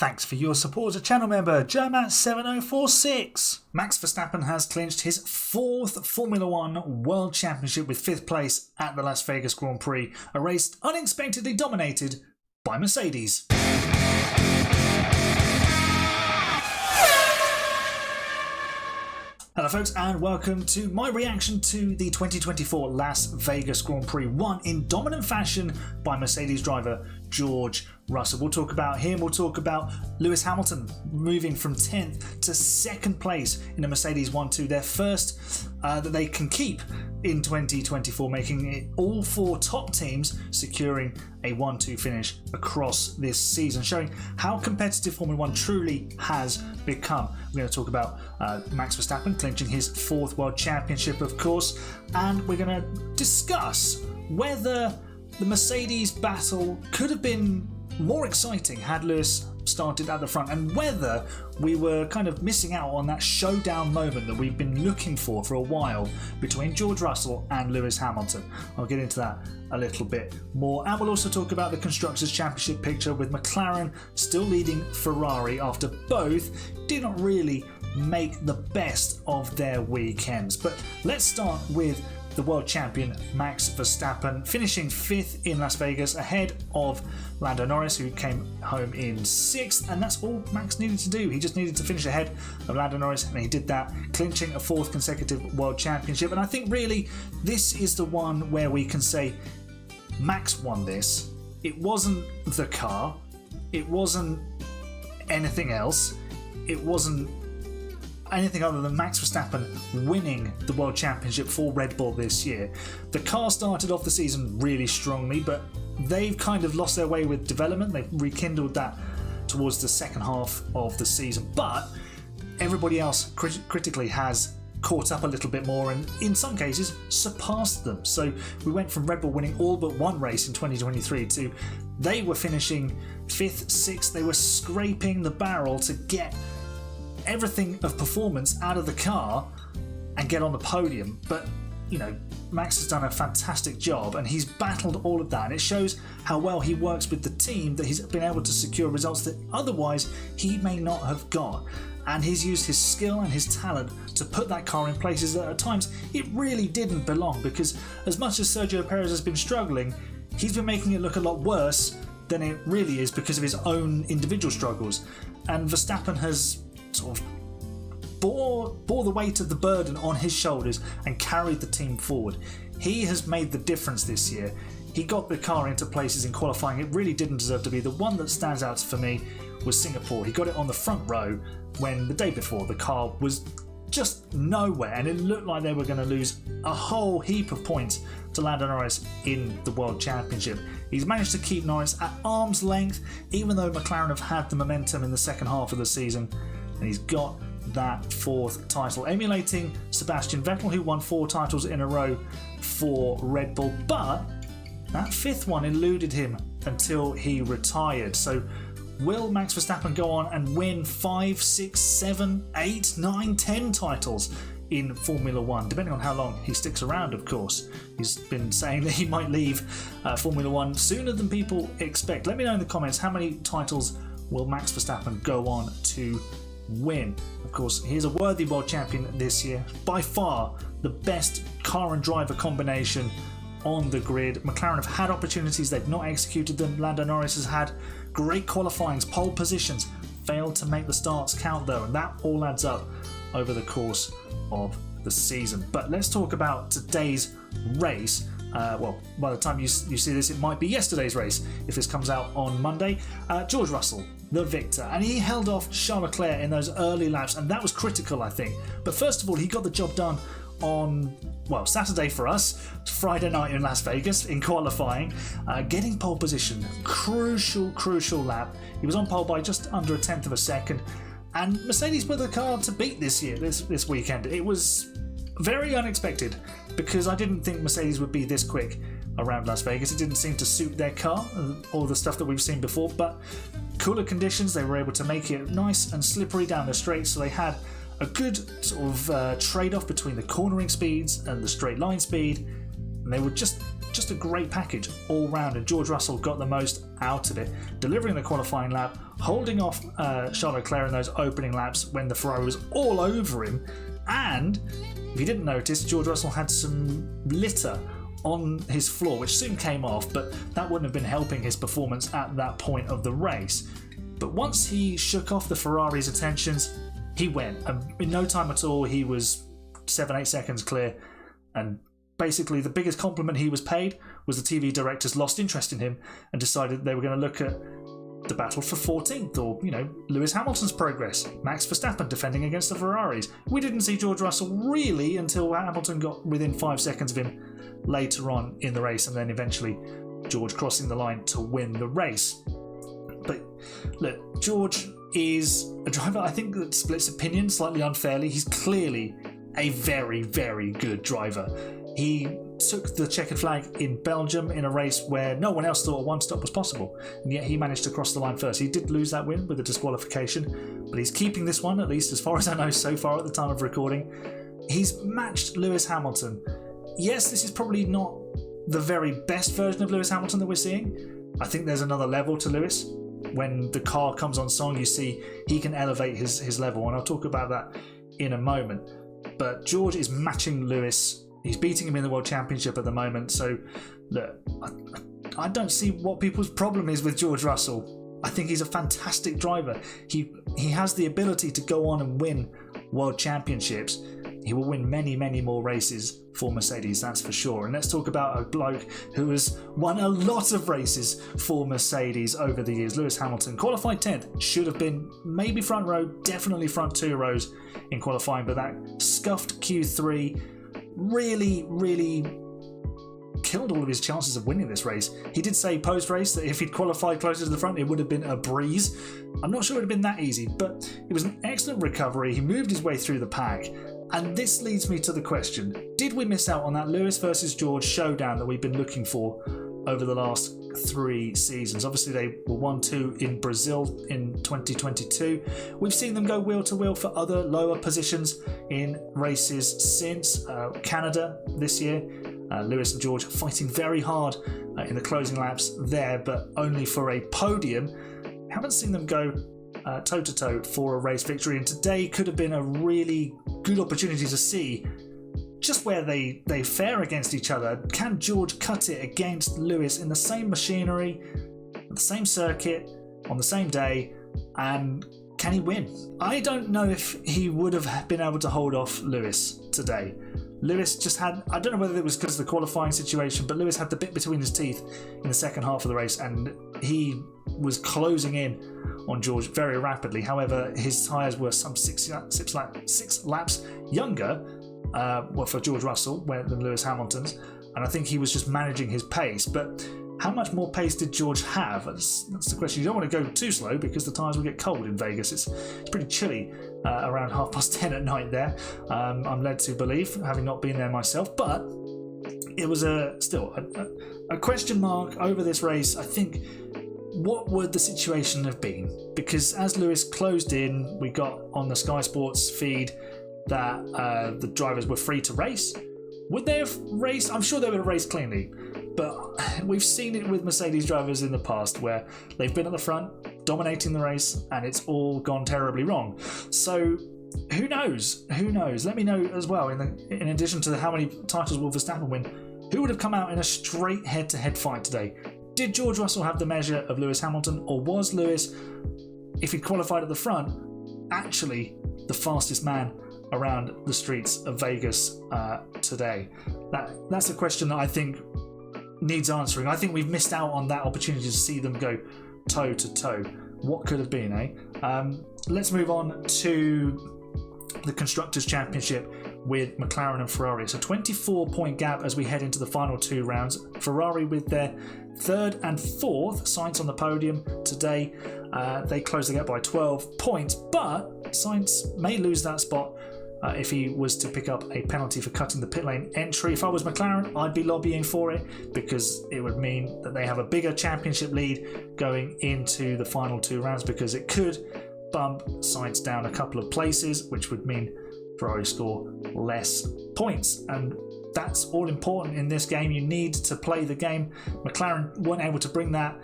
Thanks for your support as a channel member, Jermat7046. Max Verstappen has clinched his 4th Formula One World Championship with 5th place at the Las Vegas Grand Prix, a race unexpectedly dominated by Mercedes. Hello folks, and welcome to my reaction to the 2024 Las Vegas Grand Prix, won in dominant fashion by Mercedes driver George Russell. We'll talk about him, we'll talk about Lewis Hamilton moving from 10th to 2nd place in a Mercedes 1-2, their first that they can keep in 2024, making it all 4 top teams securing a 1-2 finish across this season, showing how competitive Formula One truly has become. We're going to talk about Max Verstappen clinching his 4th World Championship, of course, and we're going to discuss whether the Mercedes battle could have been more exciting had Lewis started at the front, and whether we were kind of missing out on that showdown moment that we've been looking for a while between George Russell and Lewis Hamilton. I'll get into that a little bit more, and we'll also talk about the Constructors Championship picture with McLaren still leading Ferrari after both did not really make the best of their weekends. But let's start with the world champion Max Verstappen finishing 5th in Las Vegas ahead of Lando Norris, who came home in 6th, and that's all Max needed to do. He just needed to finish ahead of Lando Norris, and he did that, clinching a 4th consecutive world championship. And I think really this is the one where we can say Max won this. It wasn't the car, it wasn't anything else, it wasn't anything other than Max Verstappen winning the World Championship for Red Bull this year. The car started off the season really strongly, but they've kind of lost their way with development. They've rekindled that towards the second half of the season, but everybody else critically has caught up a little bit more and in some cases surpassed them. So we went from Red Bull winning all but one race in 2023 to they were finishing 5th, 6th. They were scraping the barrel to get everything of performance out of the car and get on the podium. But you know, Max has done a fantastic job and he's battled all of that, and it shows how well he works with the team that he's been able to secure results that otherwise he may not have got. And he's used his skill and his talent to put that car in places that at times it really didn't belong, because as much as Sergio Perez has been struggling, he's been making it look a lot worse than it really is because of his own individual struggles. And Verstappen has sort of bore the weight of the burden on his shoulders and carried the team forward. He has made the difference this year. He got the car into places in qualifying it really didn't deserve to be. The one that stands out for me was Singapore. He got it on the front row when the day before the car was just nowhere and it looked like they were going to lose a whole heap of points to Lando Norris in the World Championship. He's managed to keep Norris at arm's length, even though McLaren have had the momentum in the second half of the season, and he's got that 4th title, emulating Sebastian Vettel, who won 4 titles in a row for Red Bull, but that 5th one eluded him until he retired. So will Max Verstappen go on and win 5, 6, 7, 8, 9, 10 titles in Formula One, depending on how long he sticks around, of course? He's been saying that he might leave Formula One sooner than people expect. Let me know in the comments, how many titles will Max Verstappen go on to win? Of course, he's a worthy world champion this year, by far the best car and driver combination on the grid. McLaren have had opportunities, they've not executed them. Lando Norris has had great qualifyings, pole positions, failed to make the starts count though, and that all adds up over the course of the season. But let's talk about today's race. Well, by the time you see this, it might be yesterday's race if this comes out on Monday. George Russell, the victor, and he held off Charles Leclerc in those early laps, and that was critical, I think. But first of all, he got the job done on, well, Saturday for us, Friday night in Las Vegas in qualifying, getting pole position, crucial lap. He was on pole by just under 1/10 of a second, and Mercedes were the car to beat this year, this weekend. It was very unexpected because I didn't think Mercedes would be this quick around Las Vegas. It didn't seem to suit their car, all the stuff that we've seen before, but cooler conditions, they were able to make it nice and slippery down the straight, so they had a good sort of trade-off between the cornering speeds and the straight line speed, And they were just a great package all round, and George Russell got the most out of it, delivering the qualifying lap, holding off Charles Leclerc in those opening laps when the Ferrari was all over him. And if you didn't notice, George Russell had some litter on his floor, which soon came off, but that wouldn't have been helping his performance at that point of the race. But once he shook off the Ferrari's attentions, he went. And in no time at all, he was 7-8 seconds clear. And basically, the biggest compliment he was paid was the TV directors lost interest in him and decided they were going to look at the battle for 14th, or, Lewis Hamilton's progress, Max Verstappen defending against the Ferraris. We didn't see George Russell really until Hamilton got within 5 seconds of him later on in the race, and then eventually George crossing the line to win the race. But look, George is a driver, I think, that splits opinion slightly unfairly. He's clearly a very, very good driver. He took the checkered flag in Belgium in a race where no one else thought a one stop was possible, and yet he managed to cross the line first. He did lose that win with a disqualification, but he's keeping this one, at least as far as I know so far at the time of recording. He's matched Lewis Hamilton. Yes, this is probably not the very best version of Lewis Hamilton that we're seeing. I think there's another level to Lewis. When the car comes on song, you see he can elevate his level, and I'll talk about that in a moment. But George is matching Lewis. He's beating him in the World Championship at the moment. So, look, I don't see what people's problem is with George Russell. I think he's a fantastic driver. He has the ability to go on and win World Championships. He will win many, many more races for Mercedes, that's for sure. And let's talk about a bloke who has won a lot of races for Mercedes over the years. Lewis Hamilton, qualified 10th, should have been maybe front row, definitely front 2 rows in qualifying, but that scuffed Q3 really, really killed all of his chances of winning this race. He did say post-race that if he'd qualified closer to the front, it would have been a breeze. I'm not sure it would have been that easy, but it was an excellent recovery. He moved his way through the pack. And this leads me to the question, did we miss out on that Lewis versus George showdown that we've been looking for over the last 3 seasons? Obviously, they were 1-2 in Brazil in 2022. We've seen them go wheel to wheel for other lower positions in races since Canada this year. Lewis and George fighting very hard in the closing laps there, but only for a podium. Haven't seen them go toe-to-toe for a race victory, and today could have been a really good opportunity to see just where they fare against each other. Can George cut it against Lewis in the same machinery, the same circuit, on the same day, and can he win? I don't know if he would have been able to hold off Lewis today. Lewis just had, I don't know whether it was because of the qualifying situation, but Lewis had the bit between his teeth in the second half of the race, and he was closing in on George very rapidly. However, his tyres were some 6 laps younger for George Russell than Lewis Hamilton's, and I think he was just managing his pace. But how much more pace did George have? That's the question. You don't want to go too slow because the tyres will get cold in Vegas. It's pretty chilly around 10:30 at night there, I'm led to believe, having not been there myself. But it was still a question mark over this race. I think, what would the situation have been? Because as Lewis closed in, we got on the Sky Sports feed that the drivers were free to race. Would they have raced? I'm sure they would have raced cleanly, but we've seen it with Mercedes drivers in the past where they've been at the front, dominating the race, and it's all gone terribly wrong. So who knows? Who knows? Let me know as well, in addition to how many titles will Verstappen win, who would have come out in a straight head-to-head fight today? Did George Russell have the measure of Lewis Hamilton, or was Lewis, if he'd qualified at the front, actually the fastest man around the streets of Vegas today? That's a question that I think needs answering. I think we've missed out on that opportunity to see them go toe to toe. What could have been, eh? Let's move on to the Constructors Championship with McLaren and Ferrari. It's a 24-point gap as we head into the final 2 rounds. Ferrari with their 3rd and 4th, Sainz on the podium today. They close the gap by 12 points, but Sainz may lose that spot if he was to pick up a penalty for cutting the pit lane entry. If I was McLaren, I'd be lobbying for it, because it would mean that they have a bigger championship lead going into the final 2 rounds, because it could bump Sainz down a couple of places, which would mean Ferrari score less points. And that's all important in this game. You need to play the game. McLaren weren't able to bring that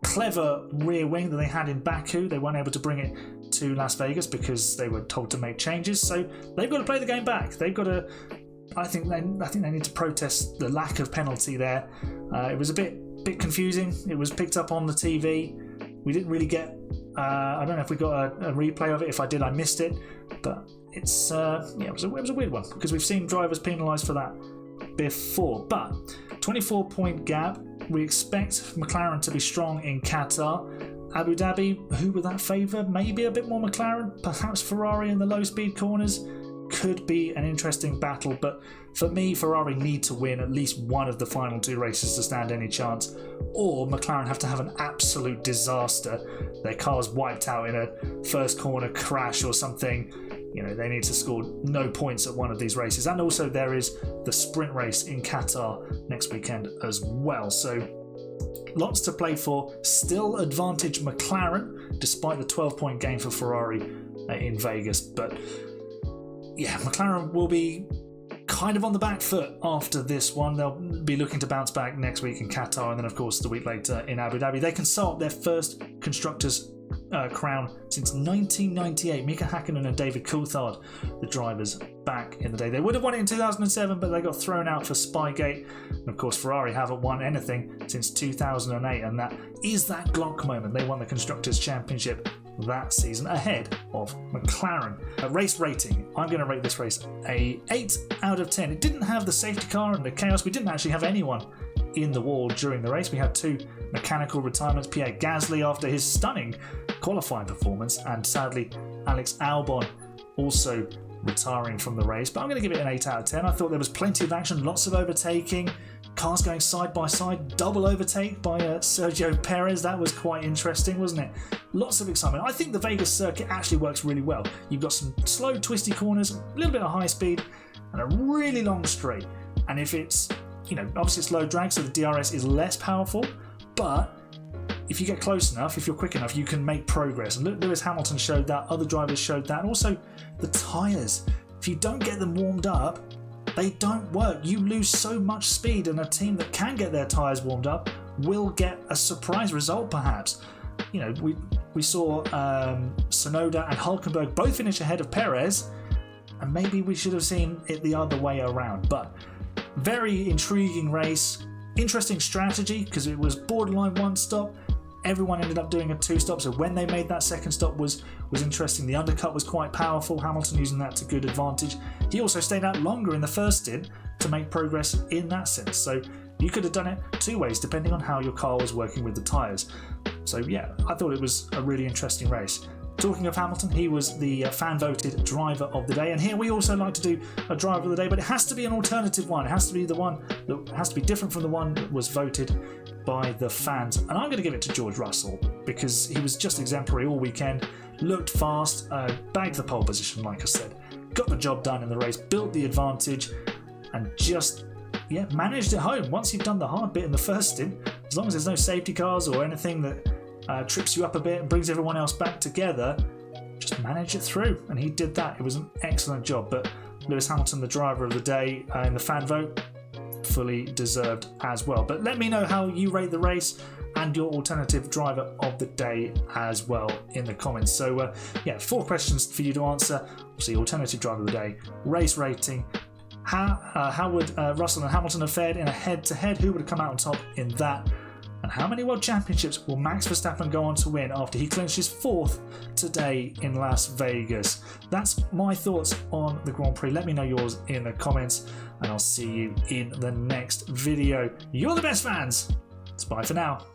clever rear wing that they had in Baku. They weren't able to bring it to Las Vegas because they were told to make changes. So they've got to play the game back. They've got to. I think they need to protest the lack of penalty there. It was a bit confusing. It was picked up on the TV. We didn't really get. I don't know if we got a replay of it. If I did, I missed it. But it's it was a weird one because we've seen drivers penalised for that before. But 24-point gap. We expect McLaren to be strong in Qatar. Abu Dhabi, who would that favour? Maybe a bit more McLaren. Perhaps Ferrari in the low-speed corners. Could be an interesting battle, but for me, Ferrari need to win at least one of the final 2 races to stand any chance, or McLaren have to have an absolute disaster. Their car's wiped out in a first corner crash or something. You know, they need to score no points at one of these races. And also there is the sprint race in Qatar next weekend as well. So lots to play for. Still advantage McLaren, despite the 12-point gain for Ferrari in Vegas. But yeah, McLaren will be kind of on the back foot after this one. They'll be looking to bounce back next week in Qatar, and then of course the week later in Abu Dhabi. They consult their first constructors crown since 1998. Mika Hakkinen and David Coulthard, the drivers back in the day. They would have won it in 2007, but they got thrown out for Spygate. And of course Ferrari haven't won anything since 2008, and that is that Glock moment. They won the Constructors Championship that season ahead of McLaren. Race rating. I'm going to rate this race a 8 out of 10. It didn't have the safety car and the chaos. We didn't actually have anyone in the wall during the race. We had 2 mechanical retirements. Pierre Gasly after his stunning qualifying performance, and sadly Alex Albon also retiring from the race. But I'm going to give it an 8 out of 10. I thought there was plenty of action, lots of overtaking, cars going side by side, double overtake by Sergio Perez. That was quite interesting, wasn't it? Lots of excitement. I think the Vegas circuit actually works really well. You've got some slow twisty corners, a little bit of high speed, and a really long straight. And if it's, obviously it's low drag, so the DRS is less powerful, but if you get close enough, if you're quick enough, you can make progress. And Lewis Hamilton showed that, other drivers showed that, and also the tyres. If you don't get them warmed up, they don't work. You lose so much speed, and a team that can get their tyres warmed up will get a surprise result perhaps. We saw Tsunoda and Hülkenberg both finish ahead of Perez, and maybe we should have seen it the other way around. But very intriguing race, interesting strategy because it was borderline 1 stop. Everyone ended up doing a 2 stop, so when they made that second stop was interesting. The undercut was quite powerful, Hamilton using that to good advantage. He also stayed out longer in the first stint to make progress in that sense. So you could have done it 2 ways depending on how your car was working with the tyres. So yeah, I thought it was a really interesting race. Talking of Hamilton, he was the fan-voted driver of the day, and here we also like to do a driver of the day, but it has to be an alternative one. It has to be the one that has to be different from the one that was voted by the fans. And I'm going to give it to George Russell because he was just exemplary all weekend, looked fast, bagged the pole position, like I said, got the job done in the race, built the advantage, and just managed it home. Once you've done the hard bit in the first stint, as long as there's no safety cars or anything that trips you up a bit and brings everyone else back together, just manage it through, and he did that. It was an excellent job. But Lewis Hamilton, the driver of the day in the fan vote, fully deserved as well. But let me know how you rate the race and your alternative driver of the day as well in the comments. So 4 questions for you to answer. Obviously, alternative driver of the day, race rating, how would Russell and Hamilton have fared in a head-to-head, who would have come out on top in that, and how many World Championships will Max Verstappen go on to win after he clinched his 4th today in Las Vegas? That's my thoughts on the Grand Prix. Let me know yours in the comments, and I'll see you in the next video. You're the best fans. It's bye for now.